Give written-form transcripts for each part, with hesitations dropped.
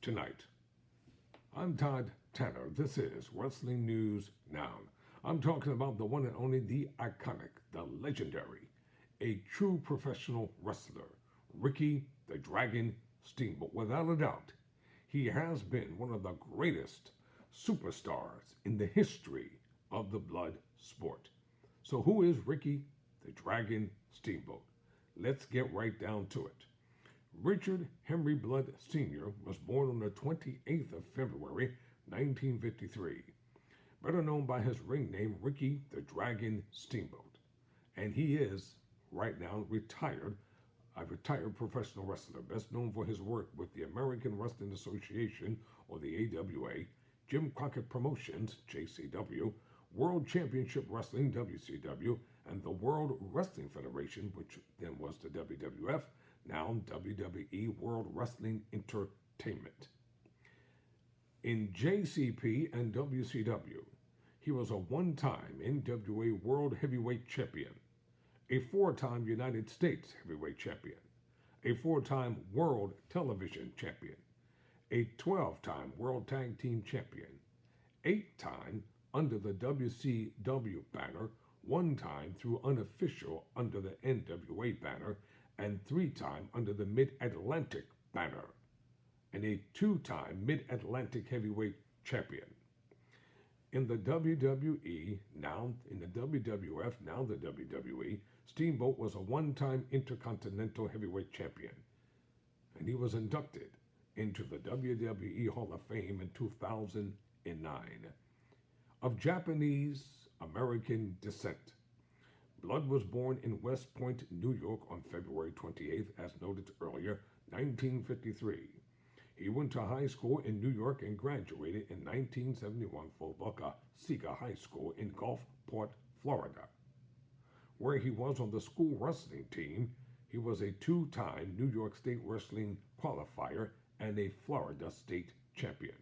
tonight. I'm Todd Tanner. This is Wrestling News Now. I'm talking about the one and only, the iconic, the legendary, a true professional wrestler, Ricky the Dragon Steamboat. Without a doubt, he has been one of the greatest superstars in the history of the blood sport. So who is Ricky the Dragon Steamboat? Let's get right down to it. Richard Henry Blood Sr. was born on the 28th of February, 1953, better known by his ring name Ricky the Dragon Steamboat. And he is, right now, a retired professional wrestler, best known for his work with the American Wrestling Association, or the AWA, Jim Crockett Promotions, JCW, World Championship Wrestling, WCW, and the World Wrestling Federation, which then was the WWF, now WWE World Wrestling Entertainment. In JCP and WCW, he was a one-time NWA World Heavyweight Champion, a four-time United States Heavyweight Champion, a four-time World Television Champion, a 12-time World Tag Team Champion, 8-time under the WCW banner, one time through unofficial under the NWA banner, and 3-time under the Mid-Atlantic banner, and a 2-time Mid-Atlantic Heavyweight Champion. In the WWE, now in the WWF, now the WWE, Steamboat was a one-time Intercontinental Heavyweight Champion, and he was inducted into the WWE Hall of Fame in 2009. Of Japanese American descent, Blood was born in West Point, New York on February 28th, as noted earlier, 1953. He went to high school in New York and graduated in 1971 from Boca Chica High School in Gulfport, Florida, where he was on the school wrestling team. He was a 2-time New York State Wrestling qualifier and a Florida State champion.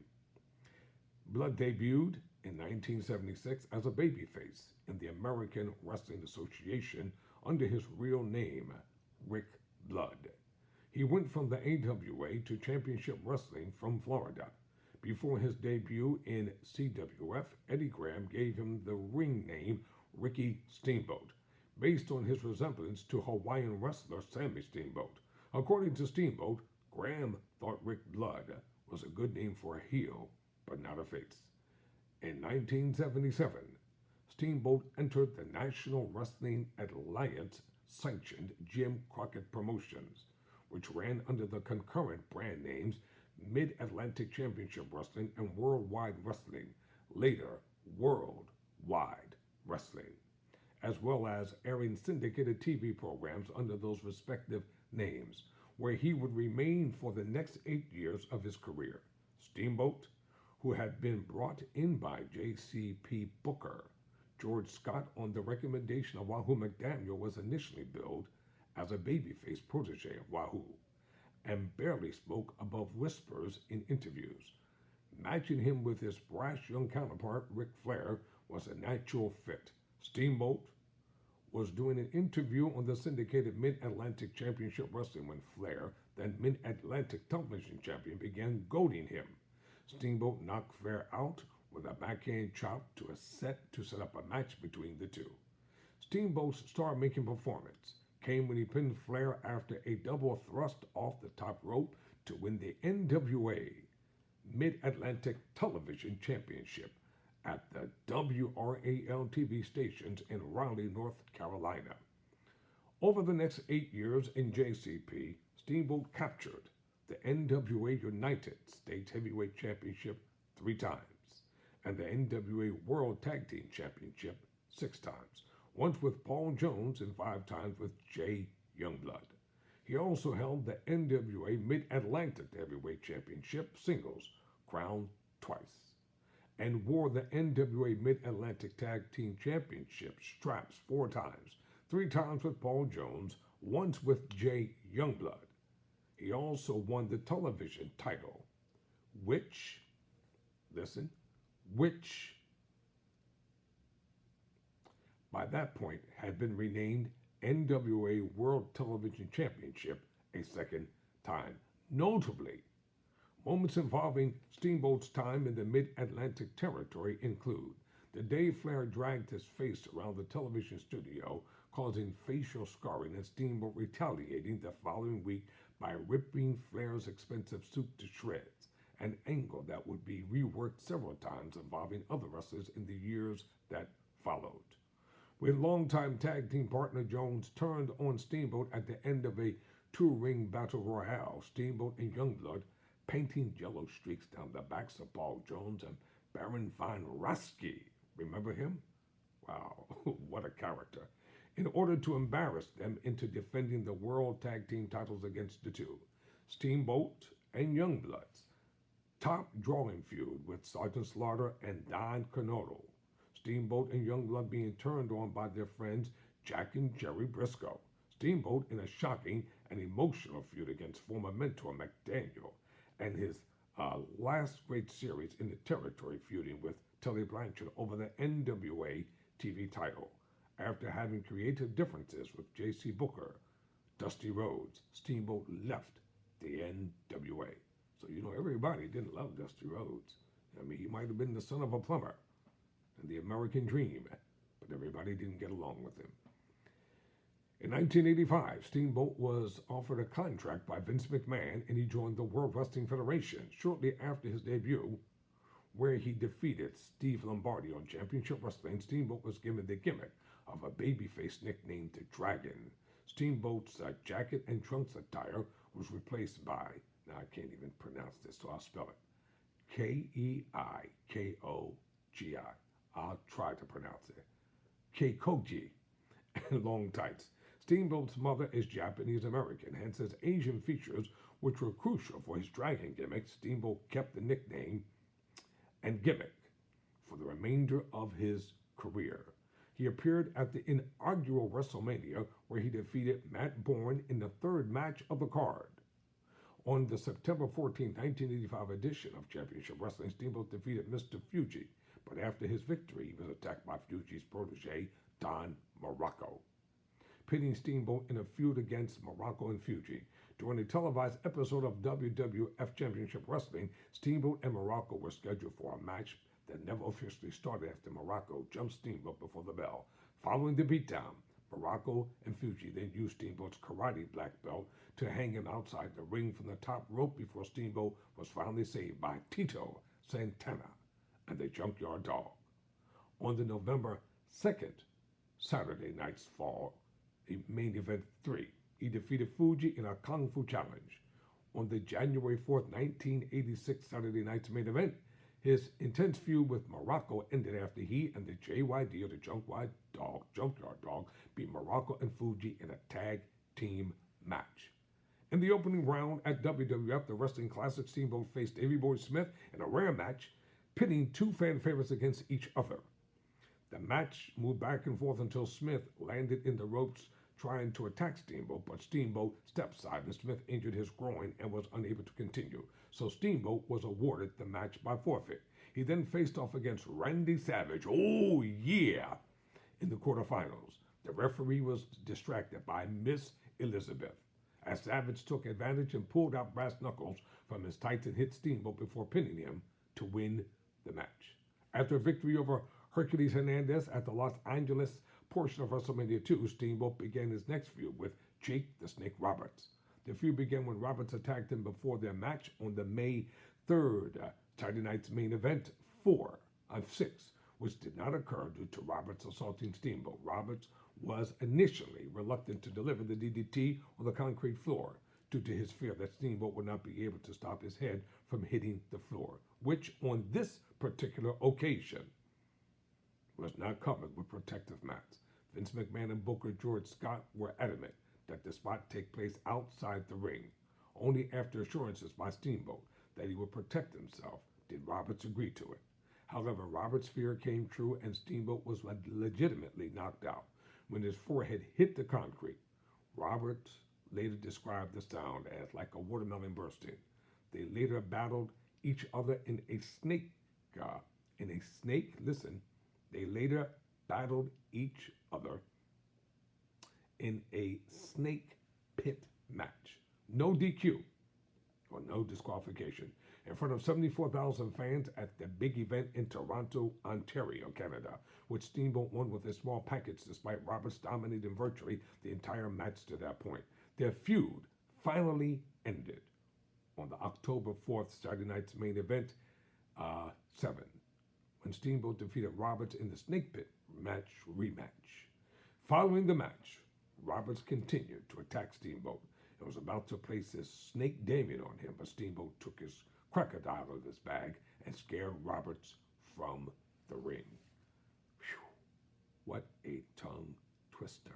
Blood debuted in 1976 as a babyface in the American Wrestling Association under his real name, Rick Blood. He went from the AWA to Championship Wrestling from Florida. Before his debut in CWF, Eddie Graham gave him the ring name Ricky Steamboat, based on his resemblance to Hawaiian wrestler Sammy Steamboat. According to Steamboat, Graham thought Rick Blood was a good name for a heel, but not a face. In 1977, Steamboat entered the National Wrestling Alliance sanctioned Jim Crockett Promotions, which ran under the concurrent brand names Mid-Atlantic Championship Wrestling and Worldwide Wrestling, later Worldwide Wrestling, as well as airing syndicated TV programs under those respective names, where he would remain for the next 8 years of his career. Steamboat, who had been brought in by JCP Booker George Scott on the recommendation of Wahoo McDaniel, was initially billed as a babyface protege of Wahoo, and barely spoke above whispers in interviews. Matching him with his brash young counterpart, Ric Flair, was a natural fit. Steamboat was doing an interview on the syndicated Mid-Atlantic Championship Wrestling when Flair, then Mid-Atlantic Television Champion, began goading him. Steamboat knocked Flair out with a backhand chop to set up a match between the two. Steamboat's star-making performance came when he pinned Flair after a double thrust off the top rope to win the NWA Mid-Atlantic Television Championship at the WRAL TV stations in Raleigh, North Carolina. Over the next 8 years in JCP, Steamboat captured the NWA United States Heavyweight Championship 3 times and the NWA World Tag Team Championship 6 times, once with Paul Jones and 5 times with Jay Youngblood. He also held the NWA Mid-Atlantic Heavyweight Championship singles crown twice, and wore the NWA Mid-Atlantic Tag Team Championship straps 4 times, 3 times with Paul Jones, once with Jay Youngblood. He also won the television title, which by that point had been renamed NWA World Television Championship a second time. Notably, Moments involving Steamboat's time in the mid-Atlantic territory include the day Flair dragged his face around the television studio, causing facial scarring, and Steamboat retaliating the following week by ripping Flair's expensive suit to shreds, an angle that would be reworked several times involving other wrestlers in the years that followed. When longtime tag team partner Jones turned on Steamboat at the end of a two-ring battle royale, Steamboat and Youngblood painting yellow streaks down the backs of Paul Jones and Baron von Raschke. Remember him? Wow, what a character. In order to embarrass them into defending the World Tag Team titles against the two, Steamboat and Youngblood's top drawing feud with Sergeant Slaughter and Don Canolo. Steamboat and Youngblood being turned on by their friends Jack and Jerry Briscoe. Steamboat in a shocking and emotional feud against former mentor McDaniel, and his last great series in the territory, feuding with Tully Blanchard over the NWA TV title. After having creative differences with J.C. Booker, Dusty Rhodes, Steamboat left the NWA. So, everybody didn't love Dusty Rhodes. I mean, he might have been the son of a plumber and the American dream, but everybody didn't get along with him. In 1985, Steamboat was offered a contract by Vince McMahon, and he joined the World Wrestling Federation shortly after his debut, where he defeated Steve Lombardi on Championship Wrestling. Steamboat was given the gimmick of a babyface nicknamed the Dragon. Steamboat's jacket and trunks attire was replaced by, now I can't even pronounce this, so I'll spell it, Keikogi. I'll try to pronounce it. Keikogi, and long tights. Steamboat's mother is Japanese American, hence his Asian features, which were crucial for his dragon gimmick. Steamboat kept the nickname and gimmick for the remainder of his career. He appeared at the inaugural WrestleMania, where he defeated Matt Bourne in the third match of the card. On the September 14, 1985 edition of Championship Wrestling, Steamboat defeated Mr. Fuji, but after his victory, he was attacked by Fuji's protege, Don Morocco, pitting Steamboat in a feud against Morocco and Fuji. During a televised episode of WWF Championship Wrestling, Steamboat and Morocco were scheduled for a match that never officially started after Morocco jumped Steamboat before the bell. Following the beatdown, Morocco and Fuji then used Steamboat's karate black belt to hang him outside the ring from the top rope before Steamboat was finally saved by Tito Santana and the Junkyard Dog. On the November 2nd, Saturday Night's Fall, the main event 3, he defeated Fuji in a Kung Fu challenge. On the January 4th, 1986 Saturday Night's main event, his intense feud with Morocco ended after he and the JYD, or the Junkyard Dog, beat Morocco and Fuji in a tag team match. In the opening round at WWF, the Wrestling Classic, Steamboat faced Davey Boy Smith in a rare match, pitting two fan favorites against each other. The match moved back and forth until Smith landed in the ropes trying to attack Steamboat, but Steamboat stepped aside and Smith injured his groin and was unable to continue. So Steamboat was awarded the match by forfeit. He then faced off against Randy Savage, oh yeah, in the quarterfinals. The referee was distracted by Miss Elizabeth, as Savage took advantage and pulled out brass knuckles from his tights and hit Steamboat before pinning him to win the match. After a victory over Hercules Hernandez at the Los Angeles portion of WrestleMania 2, Steamboat began his next feud with Jake the Snake Roberts. The feud began when Roberts attacked him before their match on the May 3rd Saturday Night's main event 4 of 6, which did not occur due to Roberts assaulting Steamboat. Roberts was initially reluctant to deliver the DDT on the concrete floor due to his fear that Steamboat would not be able to stop his head from hitting the floor, which on this particular occasion was not covered with protective mats. Vince McMahon and Booker George Scott were adamant that the spot take place outside the ring. Only after assurances by Steamboat that he would protect himself did Roberts agree to it. However, Roberts' fear came true and Steamboat was legitimately knocked out when his forehead hit the concrete. Roberts later described the sound as like a watermelon bursting. They later battled each other in a snake, they later battled each other in a snake pit match. No DQ, or no disqualification, in front of 74,000 fans at the big event in Toronto, Ontario, Canada, which Steamboat won with a small package despite Roberts dominating virtually the entire match to that point. Their feud finally ended on the October 4th Saturday night's main event, 7, when Steamboat defeated Roberts in the Snake Pit rematch. Following the match, Roberts continued to attack Steamboat and was about to place his snake Damien on him, but Steamboat took his crocodile out of his bag and scared Roberts from the ring. Whew. What a tongue twister.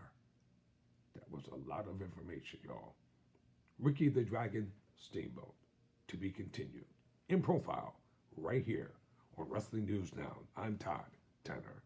That was a lot of information, y'all. Ricky the Dragon Steamboat, to be continued. In profile, right here on Wrestling News Now. I'm Todd Tanner.